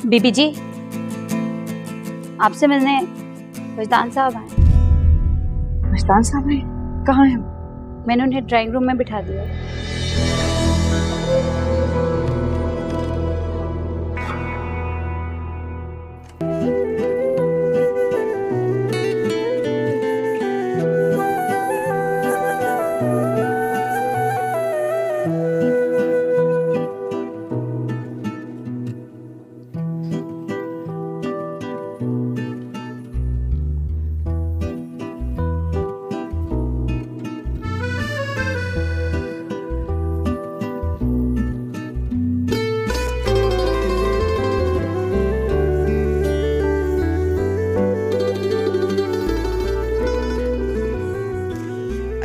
बीबी जी, आपसे मिलने वजदान साहब आए। वजदान साहब आए? कहाँ हैं? मैंने उन्हें ड्राइंग रूम में बिठा दिया।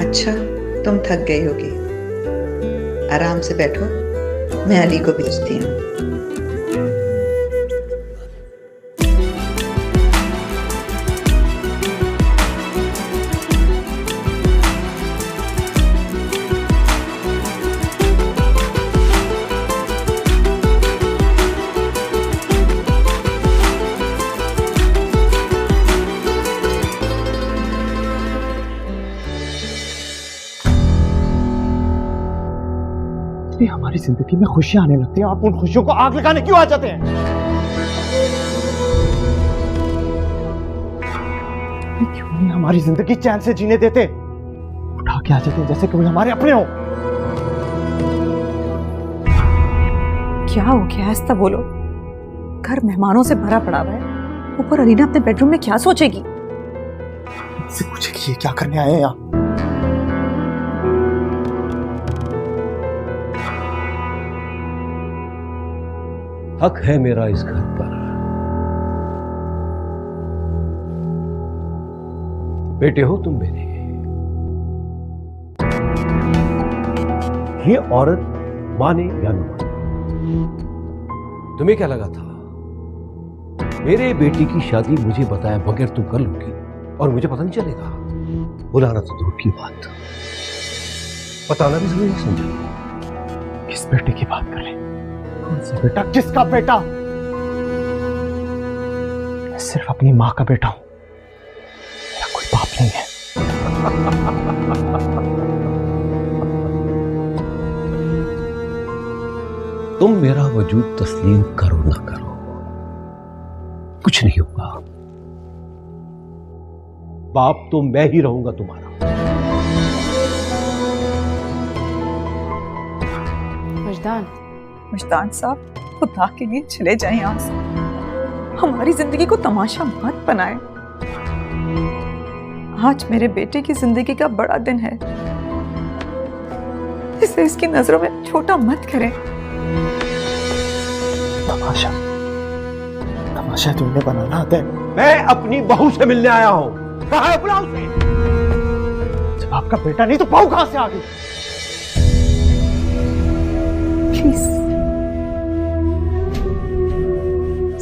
अच्छा, तुम थक गई होगी, आराम से बैठो, मैं अली को भेजती हूँ। हमारी जिंदगी में खुशियां आने लगती हैं, आप उन खुशियों को आग लगाने क्यों आ जाते हैं? क्यों नहीं हमारी जिंदगी चैन से जीने देते? उठा के आ जाते हैं जैसे कोई हमारे अपने हो। क्या हो गया है? ऐसा बोलो, घर मेहमानों से भरा पड़ा हुआ है, ऊपर अलीना अपने बेडरूम में क्या सोचेगी? मुझसे पूछेगी ये क्या करने आए हैं यहाँ? हक है मेरा इस घर पर। बेटे हो तुम मेरे। ये औरत माने या न माने, तुम्हें क्या लगा था मेरे बेटी की शादी मुझे बताया बगैर तुम कर लोगी और मुझे पता नहीं चलेगा? बुलाना तो दूर की बात, बताना भी जरूरी नहीं समझा। किस बेटे की बात कर रहे हैं? कौन सा बेटा? किसका बेटा? मैं सिर्फ अपनी मां का बेटा हूं, मेरा कोई बाप नहीं है। तुम मेरा वजूद तस्लीम करो ना करो, कुछ नहीं होगा। बाप तो मैं ही रहूंगा तुम्हारा। वजदान साहब, खुदा के लिए चले जाएं यहाँ से, हमारी जिंदगी को तमाशा मत बनाए। आज मेरे बेटे की जिंदगी का बड़ा दिन है, इसे इसकी नजरों में छोटा मत करें। तमाशा? तमाशा तुमने बनाना आता है? मैं अपनी बहू से मिलने आया हूं। कहाँ है? बुलाओ उसे। जब आपका बेटा नहीं तो बहू कहां से आ गई? प्लीज,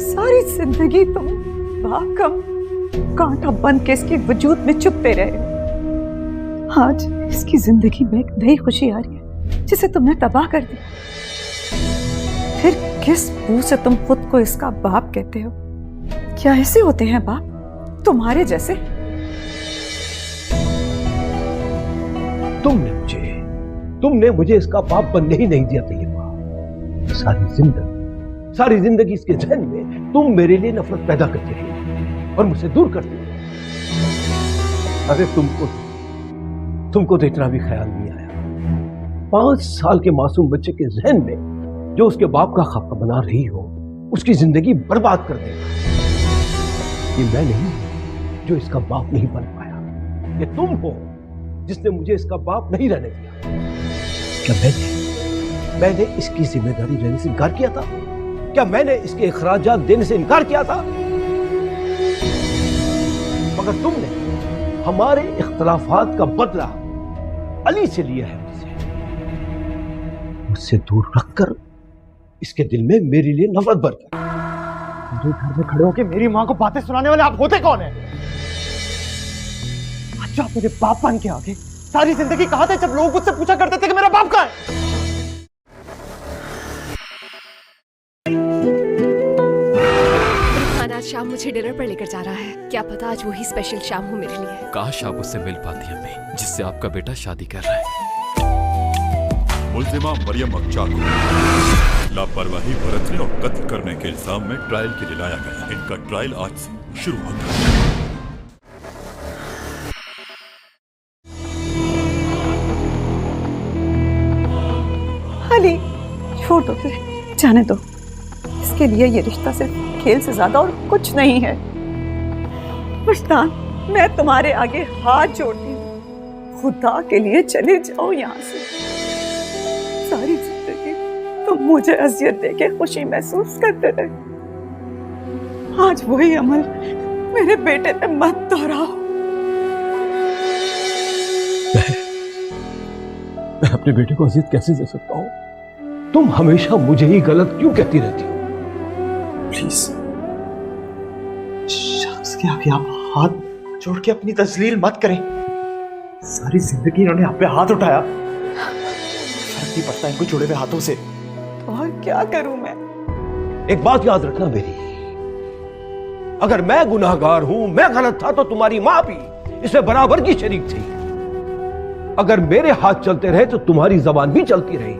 सारी जिंदगी तुम बाप का कांटा बन के इसके वजूद में चुपते रहे। आज इसकी जिंदगी में एक नई खुशी आ रही है जिसे तुमने तबाह कर दिया। फिर किस मुंह से तुम खुद को इसका बाप कहते हो? क्या ऐसे होते हैं बाप तुम्हारे जैसे? तुमने मुझे इसका बाप बनने ही नहीं दिया तैयबा। सारी जिंदगी इसके जहन में तुम मेरे लिए नफरत पैदा करती रही और मुझसे दूर करती रही। अरे तुमको तो इतना भी ख्याल नहीं आया 5 साल के मासूम बच्चे के जहन में जो उसके बाप का खाका बना रही हो, उसकी जिंदगी बर्बाद कर देगा। ये मैं नहीं जो इसका बाप नहीं बन पाया, ये तुम हो जिसने मुझे इसका बाप नहीं रहने दिया। क्या मैंने इसकी जिम्मेदारी लेने से इनकार किया था? क्या मैंने इसके अखराजात देने से इनकार किया था? मगर तुमने हमारे इख्तलाफात का बदला अली से लिया है। मुझसे दूर रखकर इसके दिल में मेरे लिए नफरत भर गई। मेरे घर में खड़े होकर मेरी मां को बातें सुनाने वाले आप होते कौन है? अच्छा, आप मेरे बाप बन के आगे सारी जिंदगी कहा था जब लोग मुझसे पूछा करते थे कि मेरा बाप कहाँ है? शाम मुझे डिनर पर लेकर जा रहा है। क्या पता आज वही स्पेशल शाम हो मेरे लिए। काश आप उससे मिल पाती अम्मी, जिससे आपका बेटा शादी कर रहा है। मुल्जिमा मरियम अख्तर को लापरवाही बरतने और कत्ल करने के इल्जाम में ट्रायल के लिए लाया गया। इनका ट्रायल आज से शुरू होता है। अली, छोड़ दो, जाने दो। इसके लिए ये रिश्ता सिर्फ खेल से ज्यादा और कुछ नहीं है। मुश्तान, मैं तुम्हारे आगे हाथ जोड़ती हूँ, खुदा के लिए चले जाओ यहाँ से। सारी जिंदगी तुम मुझे अजियत देके खुशी महसूस करते रहे। आज वही अमल मेरे बेटे पे मत दोहराओ। मैं अपने बेटे को अजियत कैसे दे सकता हूँ? तुम हमेशा मुझे ही गलत क्यों कहती रहती हो? प्लीज शख्स के आगे आप हाथ जोड़ के अपनी तस्लील मत करें। सारी जिंदगी इन्होंने आप पे हाथ उठाया, फर्क नहीं पड़ता इनको जुड़े हुए हाथों से। और क्या करूं मैं? एक बात याद रखना मेरी, अगर मैं गुनाहगार हूं, मैं गलत था, तो तुम्हारी मां भी इसमें बराबर की शरीक थी। अगर मेरे हाथ चलते रहे तो तुम्हारी जबान भी चलती रही।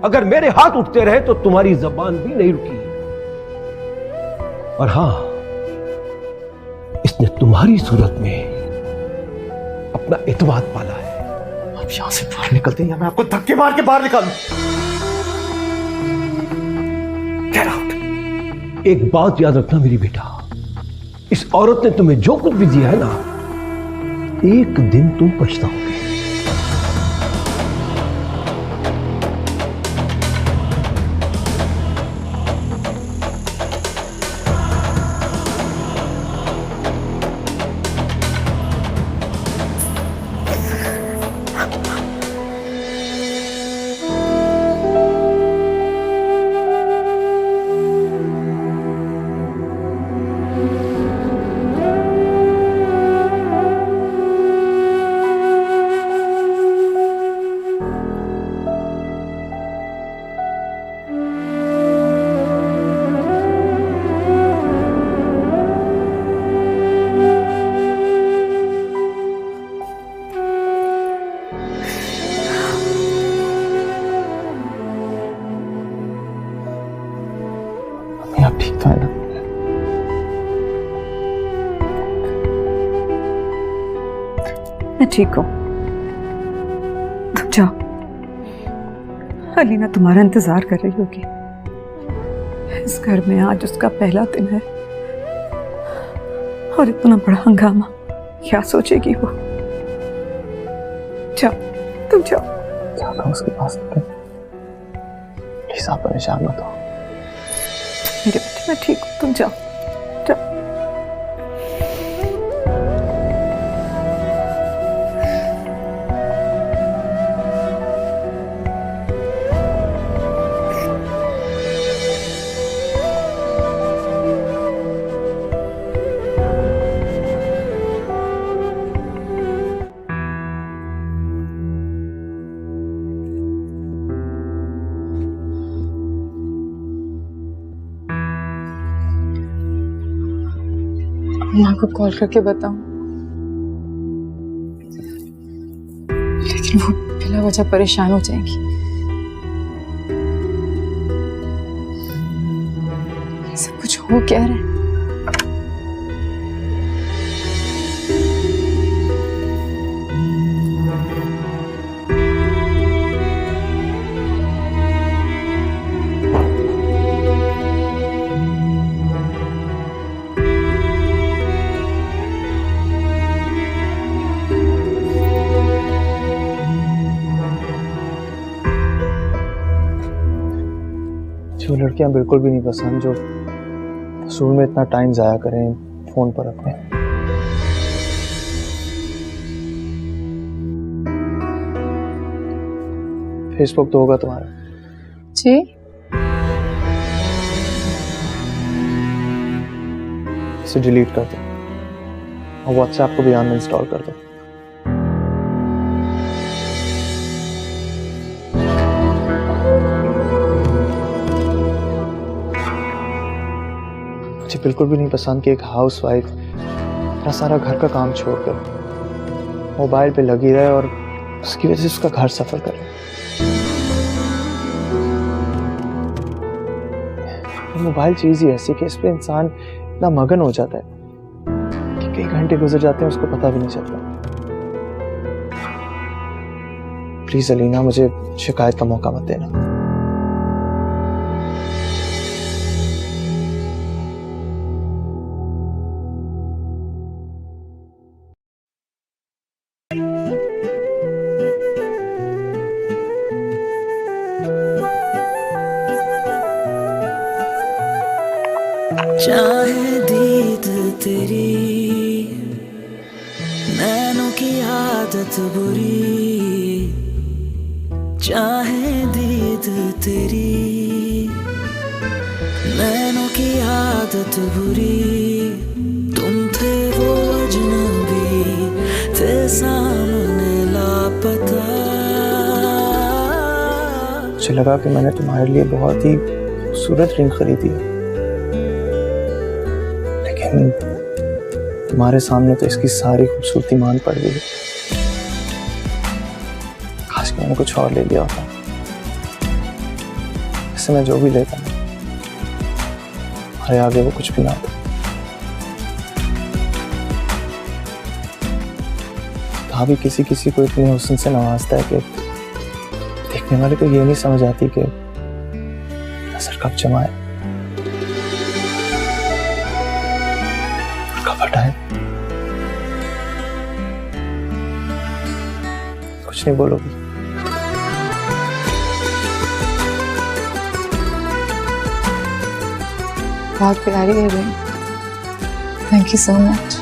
अगर मेरे हाथ उठते रहे तो तुम्हारी जबान भी नहीं रुकी। और हां, इसने तुम्हारी सूरत में अपना इत्मीनान पाला है। आप यहां से बाहर निकलते हैं या मैं आपको धक्के मार के बाहर निकालूं। Get out. एक बात याद रखना मेरी बेटा, इस औरत ने तुम्हें जो कुछ भी दिया है ना, एक दिन तुम पछताओगे। आप ठीक तो है ना? मैं ठीक हूं, तुम जाओ। अलीना तुम्हारा इंतजार कर रही होगी। इस घर में आज उसका पहला दिन है और इतना बड़ा हंगामा, क्या सोचेगी वो? जाओ, तुम जाओ। जाता हूं उसके पास, प्लीज आप परेशान मत हो। मेरे बेटे, मैं ठीक हूं, तुम जाओ, जाओ। माँ को कॉल करके बताऊं, लेकिन वो बिना वजह परेशान हो जाएंगी। ये सब कुछ हो क्या रहा है? जो लड़कियां बिल्कुल भी नहीं पसंद, जो फजूल में इतना टाइम जाया करें फोन पर अपने। फेसबुक तो होगा तुम्हारा? जी, इसे डिलीट कर दो और व्हाट्सएप को भी अनइंस्टॉल कर दो। मुझे बिल्कुल भी नहीं पसंद कि एक हाउसवाइफ अपना सारा घर का काम छोड़कर मोबाइल पे लगी रहे और उसकी वजह से उसका घर सफर करे। मोबाइल चीज ही ऐसी कि इस पे इंसान इतना मगन हो जाता है कि कई घंटे गुजर जाते हैं उसको पता भी नहीं चलता। प्लीज अलीना, मुझे शिकायत का मौका मत देना। चाहे दीद तेरी नैनों की आदत बुरी, चाहे दीद तेरी नैनों की आदत बुरी, तुम थे वो अजनबी, थे सामने लापता। मुझे लगा कि मैंने तुम्हारे लिए बहुत ही खूबसूरत रिंग खरीदी है, लेकिन तुम्हारे सामने तो इसकी सारी खूबसूरती मान पड़ गई। खास मैंने कुछ और ले लिया होता। इससे मैं जो भी लेता हूँ हमारे आगे वो कुछ भी ना होता। भाभी किसी किसी को इतने हुस्न से नवाजता है कि देखने वाले को ये नहीं समझ आती कि नजर कब जमाए और कब हटाए। कुछ नहीं बोलोगी? बहुत प्यारी है ring, thank you so much.